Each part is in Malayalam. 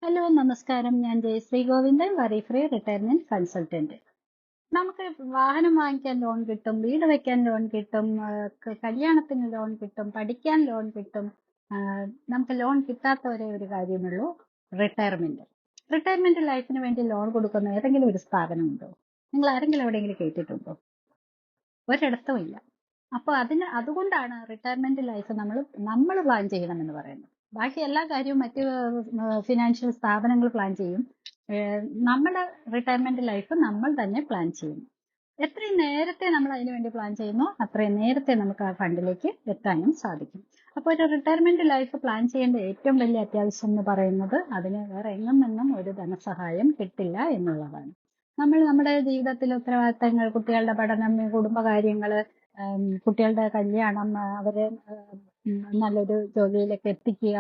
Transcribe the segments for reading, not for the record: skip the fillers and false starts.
ഹലോ, നമസ്കാരം. ഞാൻ Jayashree Govindan, very free retirement consultant. നമുക്ക് വാഹനം വാങ്ങിക്കാൻ ലോൺ കിട്ടും, വീട് വെക്കാൻ ലോൺ കിട്ടും, കല്യാണത്തിന് ലോൺ കിട്ടും, പഠിക്കാൻ ലോൺ കിട്ടും. ആ, നമുക്ക് ലോൺ കിട്ടാത്ത ഒരേ ഒരു കാര്യമുള്ളൂ, റിട്ടയർമെന്റ്. റിട്ടയർമെന്റ് ലൈഫിന് വേണ്ടി ലോൺ കൊടുക്കുന്ന ഏതെങ്കിലും ഒരു സ്ഥാപനമുണ്ടോ? നിങ്ങൾ ആരെങ്കിലും എവിടെയെങ്കിലും കേട്ടിട്ടുണ്ടോ? ഒരിടത്തും ഇല്ല. അപ്പൊ അതുകൊണ്ടാണ് റിട്ടയർമെന്റ് ലൈഫ് നമ്മൾ പ്ലാൻ ചെയ്യണമെന്ന് പറയുന്നത്. ബാക്കി എല്ലാ കാര്യവും മറ്റ് ഫിനാൻഷ്യൽ സ്ഥാപനങ്ങൾ പ്ലാൻ ചെയ്യും. നമ്മുടെ റിട്ടയർമെന്റ് ലൈഫ് നമ്മൾ തന്നെ പ്ലാൻ ചെയ്യും. എത്രയും നേരത്തെ നമ്മൾ അതിനു വേണ്ടി പ്ലാൻ ചെയ്യുന്നു, അത്രയും നേരത്തെ നമുക്ക് ആ ഫണ്ടിലേക്ക് എത്താനും സാധിക്കും. അപ്പോൾ ഒരു റിട്ടയർമെന്റ് ലൈഫ് പ്ലാൻ ചെയ്യേണ്ട ഏറ്റവും വലിയ അത്യാവശ്യം എന്ന് പറയുന്നത് അതിന് വേറെ നിന്നും ഒരു ധനസഹായം കിട്ടില്ല എന്നുള്ളതാണ്. നമ്മൾ നമ്മുടെ ജീവിതത്തിലെ ഉത്തരവാദിത്തങ്ങൾ, കുട്ടികളുടെ പഠനം, കുടുംബകാര്യങ്ങള്, കുട്ടികളുടെ കല്യാണം, അവരെ നല്ലൊരു ജോലിയിലേക്ക് എത്തിക്കുക,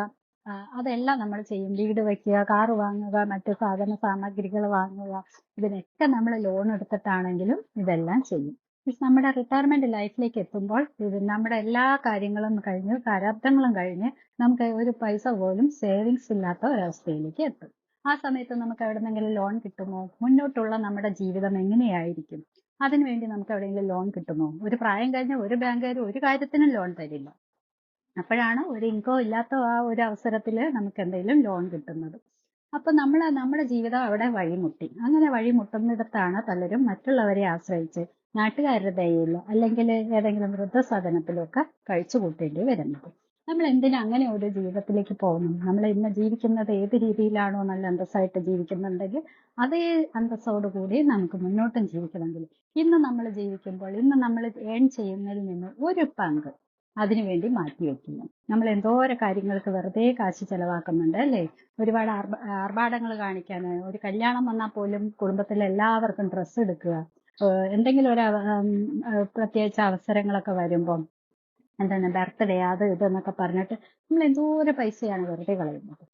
അതെല്ലാം നമ്മൾ ചെയ്യും. വീട് വെക്കുക, കാറ് വാങ്ങുക, മറ്റു സാധന സാമഗ്രികൾ വാങ്ങുക, ഇതിനൊക്കെ നമ്മൾ ലോൺ എടുത്തിട്ടാണെങ്കിലും ഇതെല്ലാം ചെയ്യും. പക്ഷെ നമ്മുടെ റിട്ടയർമെന്റ് ലൈഫിലേക്ക് എത്തുമ്പോൾ നമ്മുടെ എല്ലാ കാര്യങ്ങളും കഴിഞ്ഞ്, പ്രാരാബ്ദങ്ങളും കഴിഞ്ഞ് നമുക്ക് ഒരു പൈസ പോലും സേവിങ്സ് ഇല്ലാത്ത ഒരവസ്ഥയിലേക്ക് എത്തും. ആ സമയത്ത് നമുക്ക് എവിടെന്നെങ്കിലും ലോൺ കിട്ടുമോ? മുന്നോട്ടുള്ള നമ്മുടെ ജീവിതം എങ്ങനെയായിരിക്കും? അതിനുവേണ്ടി നമുക്ക് എവിടെയെങ്കിലും ലോൺ കിട്ടുമോ? ഒരു പ്രായം കഴിഞ്ഞ ഒരു ബാങ്കുകാരും ഒരു കാര്യത്തിനും ലോൺ തരില്ല. അപ്പോഴാണ് ഒരു ഇൻകം ഇല്ലാത്ത ആ ഒരു അവസരത്തിൽ നമുക്ക് എന്തെങ്കിലും ലോൺ കിട്ടുന്നത്. അപ്പൊ നമ്മുടെ ജീവിതം അവിടെ വഴിമുട്ടി. അങ്ങനെ വഴിമുട്ടുന്നിടത്താണ് പലരും മറ്റുള്ളവരെ ആശ്രയിച്ച് നാട്ടുകാരുടെ ദയയിലോ അല്ലെങ്കിൽ ഏതെങ്കിലും വൃദ്ധസദനത്തിലൊക്കെ കഴിച്ചു കൂട്ടേണ്ടി വരുന്നത്. നമ്മൾ എന്തിനാ അങ്ങനെ ഒരു ജീവിതത്തിലേക്ക് പോകുന്നു? നമ്മൾ ഇന്ന് ജീവിക്കുന്നത് ഏത് രീതിയിലാണോ നല്ല അന്തസ്സായിട്ട് ജീവിക്കുന്നുണ്ടെങ്കിൽ അതേ അന്തസ്സോടുകൂടി നമുക്ക് മുന്നോട്ടും ജീവിക്കണമെങ്കിൽ ഇന്ന് നമ്മൾ ജീവിക്കുമ്പോൾ, ഇന്ന് നമ്മൾ ഏൺ ചെയ്യുന്നതിൽ നിന്ന് ഒരു പങ്ക് അതിനുവേണ്ടി മാറ്റിവെക്കുന്നു. നമ്മൾ എന്തോരോ കാര്യങ്ങൾക്ക് വെറുതെ കാശ് ചെലവാക്കുന്നുണ്ട് അല്ലേ? ഒരുപാട് ആർഭാടങ്ങൾ കാണിക്കാൻ, ഒരു കല്യാണം വന്നാൽ പോലും കുടുംബത്തിലെ എല്ലാവർക്കും ഡ്രസ്സ് എടുക്കുക, എന്തെങ്കിലും ഒരു പ്രത്യേകിച്ച് അവസരങ്ങളൊക്കെ വരുമ്പം എന്താണ് ബർത്ത്ഡേ, അത് ഇതെന്നൊക്കെ പറഞ്ഞിട്ട് നമ്മൾ എന്തോരം പൈസയാണ് വെറുതെ കളയുന്നത്.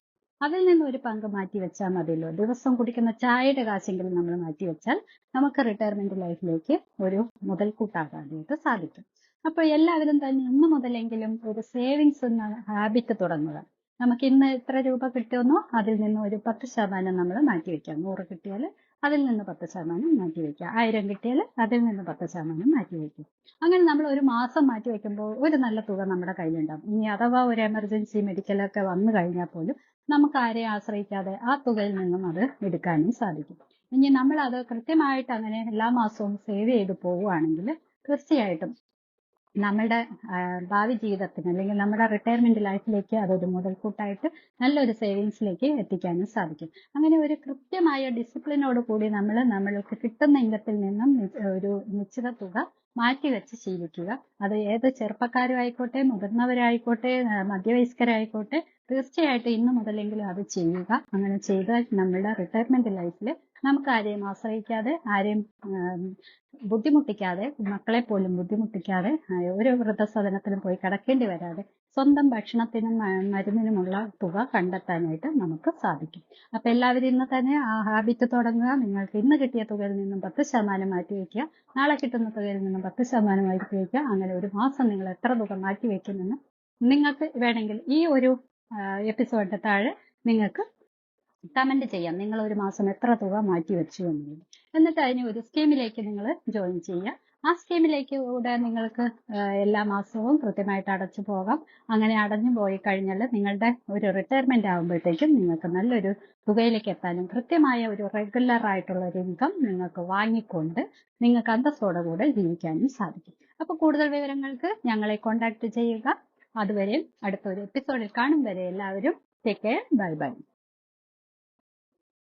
അതിൽ നിന്ന് ഒരു പങ്ക് മാറ്റി വെച്ചാൽ മതിയല്ലോ. ദിവസം കുടിക്കുന്ന ചായയുടെ കാശെങ്കിലും നമ്മൾ മാറ്റി വെച്ചാൽ നമുക്ക് റിട്ടയർമെന്റ് ലൈഫിലേക്ക് ഒരു മുതൽക്കൂട്ടാകാനായിട്ട് സാധിക്കും. അപ്പോൾ എല്ലാവരും തന്നെ ഇന്ന് മുതലെങ്കിലും ഒരു സേവിങ്സ് എന്ന ഹാബിറ്റ് തുടങ്ങുക. നമുക്ക് ഇന്ന് എത്ര രൂപ കിട്ടുമെന്നോ അതിൽ നിന്ന് ഒരു 10% നമ്മൾ മാറ്റി വെക്കാം. 100 കിട്ടിയാൽ അതിൽ നിന്ന് 10% മാറ്റി വെക്കുക. 1000 കിട്ടിയാൽ അതിൽ നിന്ന് 10% മാറ്റി വെക്കും. അങ്ങനെ നമ്മൾ ഒരു മാസം മാറ്റി വെക്കുമ്പോൾ ഒരു നല്ല തുക നമ്മുടെ കയ്യിലുണ്ടാവും. ഇനി അഥവാ ഒരു എമർജൻസി മെഡിക്കലൊക്കെ വന്നു കഴിഞ്ഞാൽ പോലും നമുക്ക് ആരെയും ആശ്രയിക്കാതെ ആ തുകയിൽ നിന്നും അത് എടുക്കാനും സാധിക്കും. ഇനി നമ്മൾ അത് കൃത്യമായിട്ട് അങ്ങനെ എല്ലാ മാസവും സേവ് ചെയ്ത് പോവുകയാണെങ്കിൽ തീർച്ചയായിട്ടും നമ്മളുടെ ഭാവി ജീവിതത്തിന് അല്ലെങ്കിൽ നമ്മുടെ റിട്ടയർമെന്റ് ലൈഫിലേക്ക് അതൊരു മുതൽക്കൂട്ടായിട്ട് നല്ലൊരു സേവിങ്സിലേക്ക് എത്തിക്കാനും സാധിക്കും. അങ്ങനെ ഒരു കൃത്യമായ ഡിസിപ്ലിനോട് കൂടി നമ്മൾക്ക് കിട്ടുന്ന ഇൻകത്തിൽ നിന്നും ഒരു നിശ്ചിത തുക മാറ്റിവെച്ച് ശീലിക്കുക. അത് ഏത് ചെറുപ്പക്കാരും ആയിക്കോട്ടെ, മുതിർന്നവരായിക്കോട്ടെ, മധ്യവയസ്കരായിക്കോട്ടെ, തീർച്ചയായിട്ടും ഇന്ന് മുതലെങ്കിലും അത് ചെയ്യുക. അങ്ങനെ ചെയ്താൽ നമ്മളുടെ റിട്ടയർമെന്റ് ലൈഫിൽ നമുക്ക് ആരെയും ആശ്രയിക്കാതെ, ആരെയും ബുദ്ധിമുട്ടിക്കാതെ, മക്കളെ പോലും ബുദ്ധിമുട്ടിക്കാതെ, ഒരു വൃദ്ധസദനത്തിലും പോയി കിടക്കേണ്ടി വരാതെ സ്വന്തം ഭക്ഷണത്തിനും മരുന്നിനുമുള്ള തുക കണ്ടെത്താനായിട്ട് നമുക്ക് സാധിക്കും. അപ്പൊ എല്ലാവരും ഇന്ന് തന്നെ ആ ഹാബിറ്റ് തുടങ്ങുക. നിങ്ങൾക്ക് ഇന്ന് കിട്ടിയ തുകയിൽ നിന്നും 10% മാറ്റി വയ്ക്കുക. നാളെ കിട്ടുന്ന തുകയിൽ നിന്നും 10% മാറ്റി വയ്ക്കുക. അങ്ങനെ ഒരു മാസം നിങ്ങൾ എത്ര തുക മാറ്റി വയ്ക്കുമെന്ന് നിങ്ങൾക്ക് വേണമെങ്കിൽ ഈ ഒരു എപ്പിസോഡിന്റെ താഴെ നിങ്ങൾക്ക് കമന്റ് ചെയ്യാം. നിങ്ങൾ ഒരു മാസം എത്ര തുക മാറ്റി വെച്ചു എന്നുള്ളത്. എന്നിട്ട് അതിന് ഒരു സ്കീമിലേക്ക് നിങ്ങൾ ജോയിൻ ചെയ്യുക. ആ സ്കീമിലേക്ക് കൂടെ നിങ്ങൾക്ക് എല്ലാ മാസവും കൃത്യമായിട്ട് അടച്ചു പോകാം. അങ്ങനെ അടഞ്ഞു പോയി കഴിഞ്ഞാൽ നിങ്ങളുടെ ഒരു റിട്ടയർമെന്റ് ആകുമ്പോഴത്തേക്കും നിങ്ങൾക്ക് നല്ലൊരു തുകയിലേക്ക് എത്താനും കൃത്യമായ ഒരു റെഗുലർ ആയിട്ടുള്ള ഒരു ഇൻകം നിങ്ങൾക്ക് വാങ്ങിക്കൊണ്ട് നിങ്ങൾക്ക് അന്തസ്സോടെ കൂടെ ജീവിക്കാനും സാധിക്കും. അപ്പൊ കൂടുതൽ വിവരങ്ങൾക്ക് ഞങ്ങളെ കോൺടാക്ട് ചെയ്യുക. അതുവരെ അടുത്ത ഒരു എപ്പിസോഡിൽ കാണും വരെ എല്ലാവരും ടേക്ക് കെയർ. Bye bye.